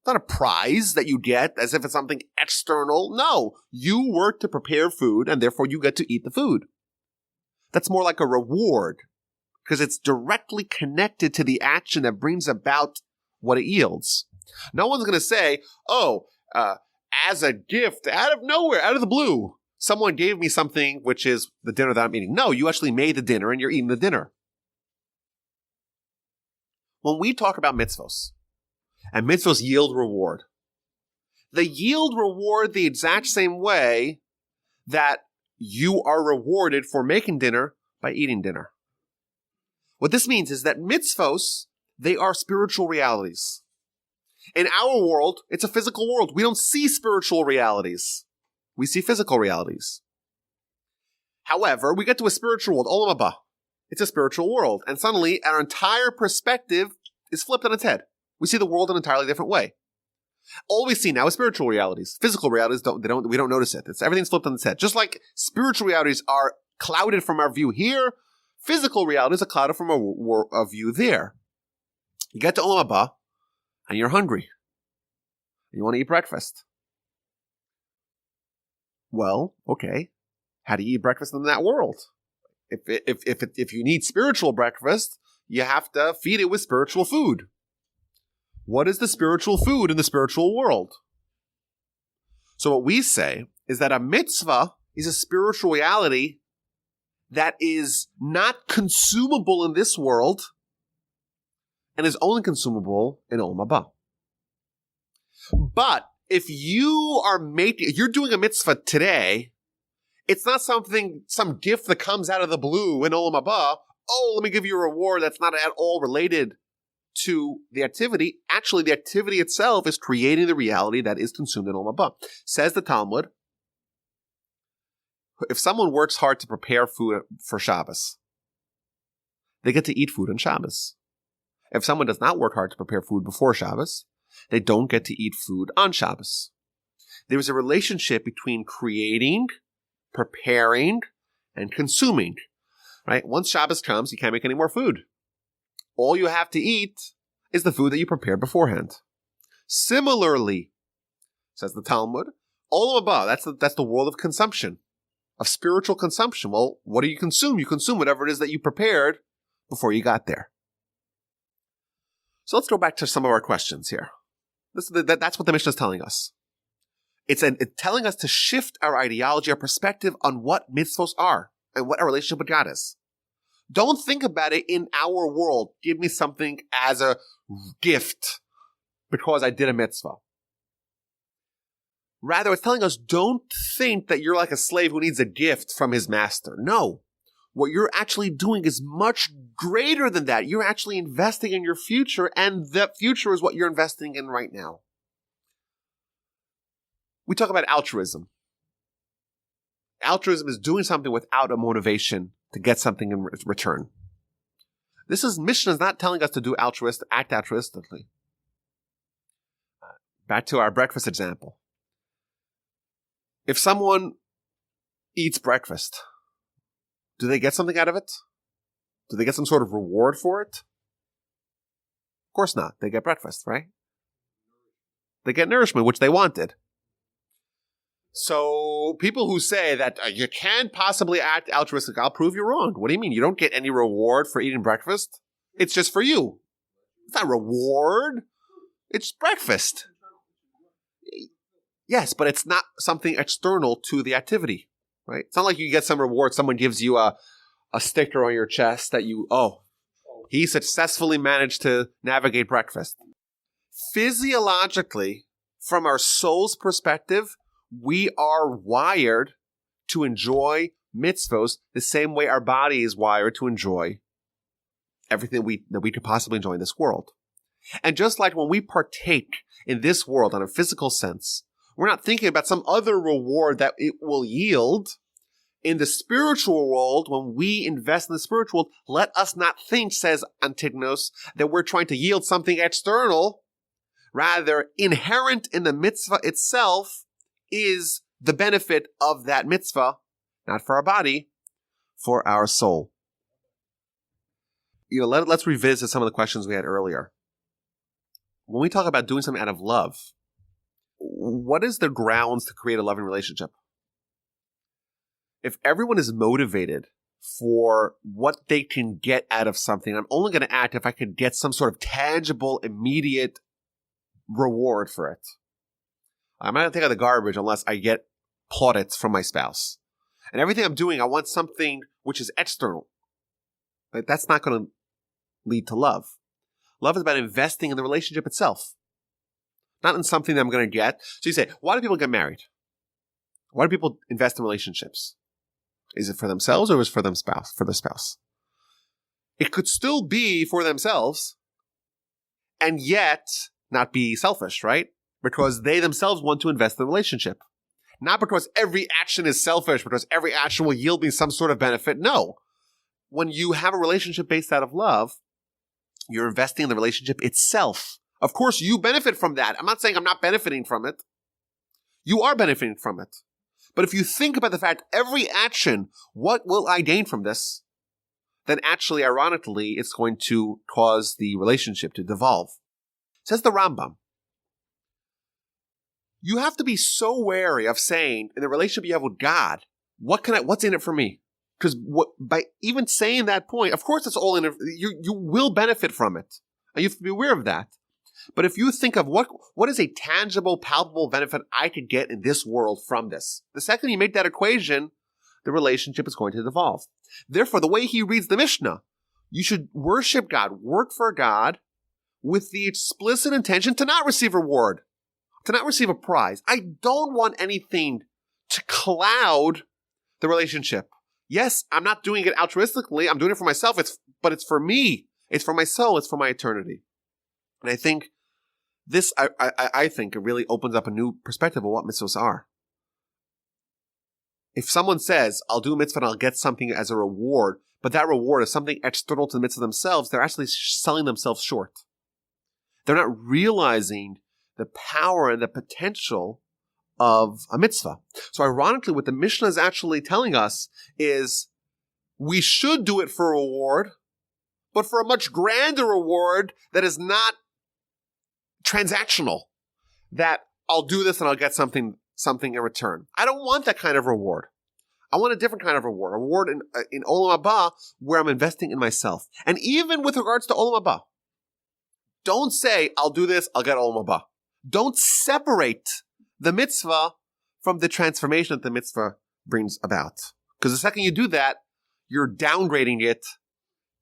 It's not a prize that you get as if it's something external. No, you work to prepare food and therefore you get to eat the food. That's more like a reward because it's directly connected to the action that brings about what it yields. No one's going to say, oh, as a gift, out of nowhere, out of the blue, someone gave me something which is the dinner that I'm eating. No, you actually made the dinner and you're eating the dinner. When we talk about mitzvos, and mitzvos yield reward, they yield reward the exact same way that you are rewarded for making dinner by eating dinner. What this means is that mitzvos, they are spiritual realities. In our world, it's a physical world. We don't see spiritual realities. We see physical realities. However, we get to a spiritual world, olam haba. It's a spiritual world. And suddenly, our entire perspective is flipped on its head. We see the world in an entirely different way. All we see now is spiritual realities. Physical realities, we don't notice it. Everything's flipped on its head. Just like spiritual realities are clouded from our view here, physical realities are clouded from our view there. You get to olam haba, and you're hungry. And you want to eat breakfast. Well, okay. How do you eat breakfast in that world? If you need spiritual breakfast, you have to feed it with spiritual food. What is the spiritual food in the spiritual world? So what we say is that a mitzvah is a spiritual reality that is not consumable in this world and is only consumable in olam haba. But if you're doing a mitzvah today, it's not some gift that comes out of the blue in olam haba. Oh, let me give you a reward that's not at all related to the activity. Actually, the activity itself is creating the reality that is consumed in olam haba. Says the Talmud, if someone works hard to prepare food for Shabbos, they get to eat food on Shabbos. If someone does not work hard to prepare food before Shabbos, they don't get to eat food on Shabbos. There is a relationship between creating, preparing, and consuming. Right? Once Shabbos comes, you can't make any more food. All you have to eat is the food that you prepared beforehand. Similarly, says the Talmud, olam haba, that's the world of consumption, of spiritual consumption. Well, what do you consume? You consume whatever it is that you prepared before you got there. So let's go back to some of our questions here. That's what the Mishnah is telling us. It's telling us to shift our ideology, our perspective on what mitzvos are and what our relationship with God is. Don't think about it in our world. Give me something as a gift because I did a mitzvah. Rather, it's telling us don't think that you're like a slave who needs a gift from his master. No. What you're actually doing is much greater than that. You're actually investing in your future, and that future is what you're investing in right now. We talk about altruism. Altruism is doing something without a motivation to get something in return. Mishnah is not telling us to act altruistically. Back to our breakfast example. If someone eats breakfast, do they get something out of it? Do they get some sort of reward for it? Of course not. They get breakfast, right? They get nourishment, which they wanted. So people who say that you can't possibly act altruistic, I'll prove you wrong. What do you mean? You don't get any reward for eating breakfast? It's just for you. It's not reward. It's breakfast. Yes, but it's not something external to the activity, right? It's not like you get some reward. Someone gives you a sticker on your chest that he successfully managed to navigate breakfast. Physiologically, from our soul's perspective, we are wired to enjoy mitzvos the same way our body is wired to enjoy everything that we could possibly enjoy in this world. And just like when we partake in this world on a physical sense, we're not thinking about some other reward that it will yield. In the spiritual world, when we invest in the spiritual world, let us not think, says Antigonus, that we're trying to yield something external. Rather, inherent in the mitzvah itself is the benefit of that mitzvah, not for our body, for our soul. Let's revisit some of the questions we had earlier. When we talk about doing something out of love, what is the grounds to create a loving relationship? If everyone is motivated for what they can get out of something, I'm only going to act if I could get some sort of tangible, immediate reward for it. I'm not going to take out the garbage unless I get plaudits from my spouse. And everything I'm doing, I want something which is external. Like, that's not going to lead to love. Love is about investing in the relationship itself, not in something that I'm going to get. So you say, why do people get married? Why do people invest in relationships? Is it for themselves or is it for their spouse? It could still be for themselves and yet not be selfish, right? Because they themselves want to invest in the relationship. Not because every action is selfish, because every action will yield me some sort of benefit. No. When you have a relationship based out of love, you're investing in the relationship itself. Of course, you benefit from that. I'm not saying I'm not benefiting from it. You are benefiting from it. But if you think about the fact, every action, what will I gain from this? Then actually, ironically, it's going to cause the relationship to devolve. Says the Rambam, you have to be so wary of saying, in the relationship you have with God, what's in it for me? Because by even saying that point, of course it's all in it. You will benefit from it. And you have to be aware of that. But if you think of what is a tangible, palpable benefit I could get in this world from this, the second you make that equation, the relationship is going to devolve. Therefore, the way he reads the Mishnah, you should worship God, work for God, with the explicit intention to not receive reward, to not receive a prize. I don't want anything to cloud the relationship. Yes, I'm not doing it altruistically. I'm doing it for myself. But it's for me. It's for my soul. It's for my eternity. And I think this, I think, it really opens up a new perspective of what mitzvahs are. If someone says, I'll do a mitzvah and I'll get something as a reward, but that reward is something external to the mitzvah themselves, they're actually selling themselves short. They're not realizing the power and the potential of a mitzvah. So ironically, what the Mishnah is actually telling us is we should do it for a reward, but for a much grander reward that is not transactional, that I'll do this and I'll get something in return. I don't want that kind of reward. I want a different kind of reward, a reward in Olam Haba where I'm investing in myself. And even with regards to Olam Haba, don't say, I'll do this, I'll get Olam Haba. Don't separate the mitzvah from the transformation that the mitzvah brings about. Because the second you do that, you're downgrading it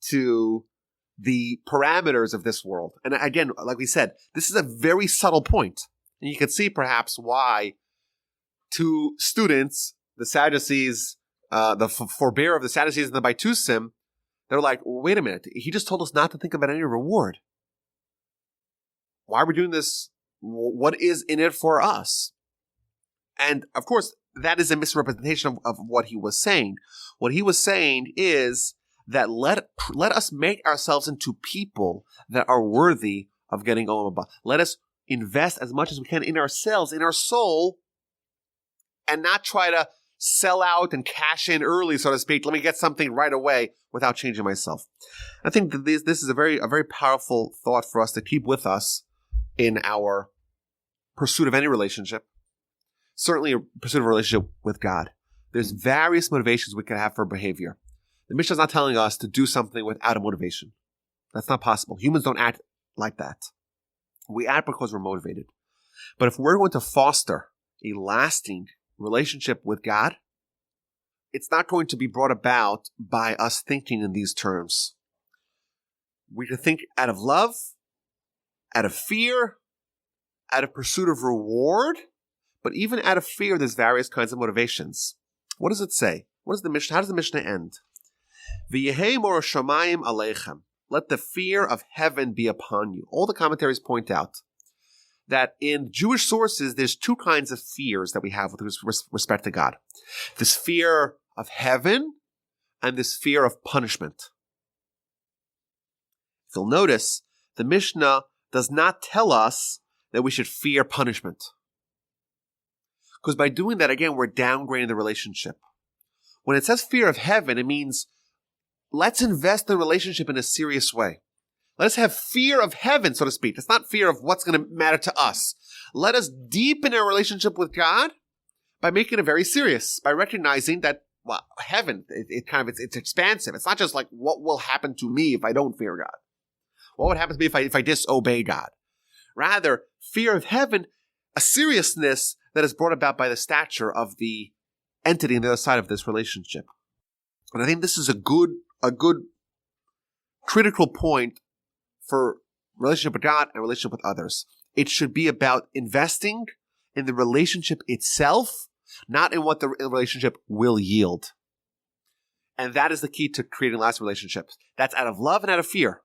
to the parameters of this world. And again, like we said, this is a very subtle point. And you can see perhaps why to students, the Sadducees, the forebear of the Sadducees and the Baitusim, they're like, wait a minute, he just told us not to think about any reward. Why are we doing this? What is in it for us? And of course, that is a misrepresentation of what he was saying. What he was saying is that let us make ourselves into people that are worthy of getting Olam Haba. Let us invest as much as we can in ourselves, in our soul, and not try to sell out and cash in early, so to speak. Let me get something right away without changing myself. I think that this is a very powerful thought for us to keep with us in our pursuit of any relationship. Certainly a pursuit of a relationship with God. There's various motivations we can have for behavior. The Mishnah is not telling us to do something without a motivation. That's not possible. Humans don't act like that. We act because we're motivated. But if we're going to foster a lasting relationship with God, it's not going to be brought about by us thinking in these terms. We can think out of love, out of fear, out of pursuit of reward, but even out of fear, there's various kinds of motivations. What does it say? What is the Mishnah? How does the Mishnah end? V'yehei mor shamayim aleichem. Let the fear of heaven be upon you. All the commentaries point out that in Jewish sources, there's two kinds of fears that we have with respect to God. This fear of heaven and this fear of punishment. If you'll notice, the Mishnah does not tell us that we should fear punishment. Because by doing that, again, we're downgrading the relationship. When it says fear of heaven, it means let's invest the relationship in a serious way. Let us have fear of heaven, so to speak. It's not fear of what's going to matter to us. Let us deepen our relationship with God by making it very serious, by recognizing that, well, heaven, it's expansive. It's not just like what will happen to me if I don't fear God. What would happen to me if I disobey God? Rather, fear of heaven, a seriousness that is brought about by the stature of the entity on the other side of this relationship. And I think this is a good critical point for relationship with God and relationship with others. It should be about investing in the relationship itself, not in what the relationship will yield. And that is the key to creating lasting relationships. That's out of love and out of fear.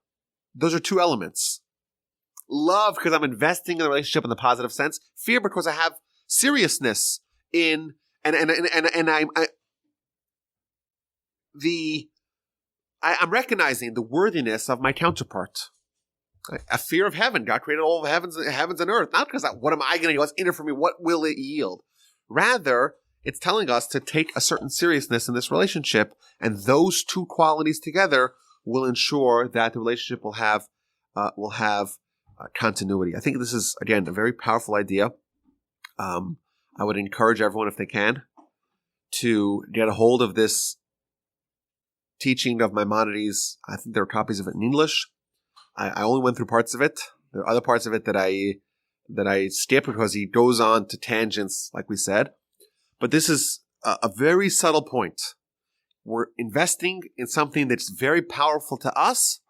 Those are two elements. Love because I'm investing in the relationship in the positive sense. Fear because I have seriousness in I'm recognizing the worthiness of my counterpart. A fear of heaven. God created all of heavens and earth. Not because what am I going to do? What's in it for me? What will it yield? Rather, it's telling us to take a certain seriousness in this relationship, and those two qualities together will ensure that the relationship will have continuity. I think this is, again, a very powerful idea. I would encourage everyone, if they can, to get a hold of this teaching of Maimonides. I think there are copies of it in English. I only went through parts of it. There are other parts of it that I skipped because he goes on to tangents, like we said. But this is a very subtle point. We're investing in something that's very powerful to us,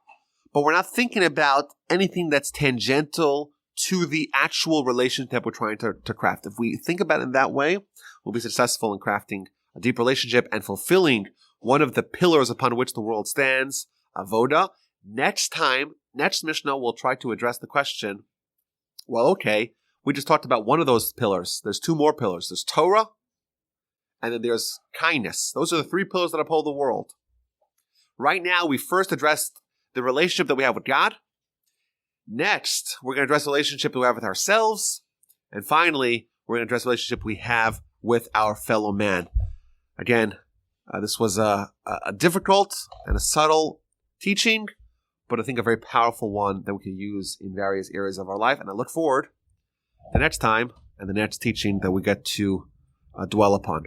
but we're not thinking about anything that's tangential to the actual relationship we're trying to craft. If we think about it in that way, we'll be successful in crafting a deep relationship and fulfilling one of the pillars upon which the world stands, Avodah. Next Mishnah, we'll try to address the question, well, okay, we just talked about one of those pillars. There's two more pillars. There's Torah, and then there's kindness. Those are the three pillars that uphold the world. Right now, we first addressed the relationship that we have with God. Next, we're going to address the relationship that we have with ourselves. And finally, we're going to address the relationship we have with our fellow man. Again, this was a difficult and a subtle teaching, but I think a very powerful one that we can use in various areas of our life. And I look forward to the next time and the next teaching that we get to dwell upon.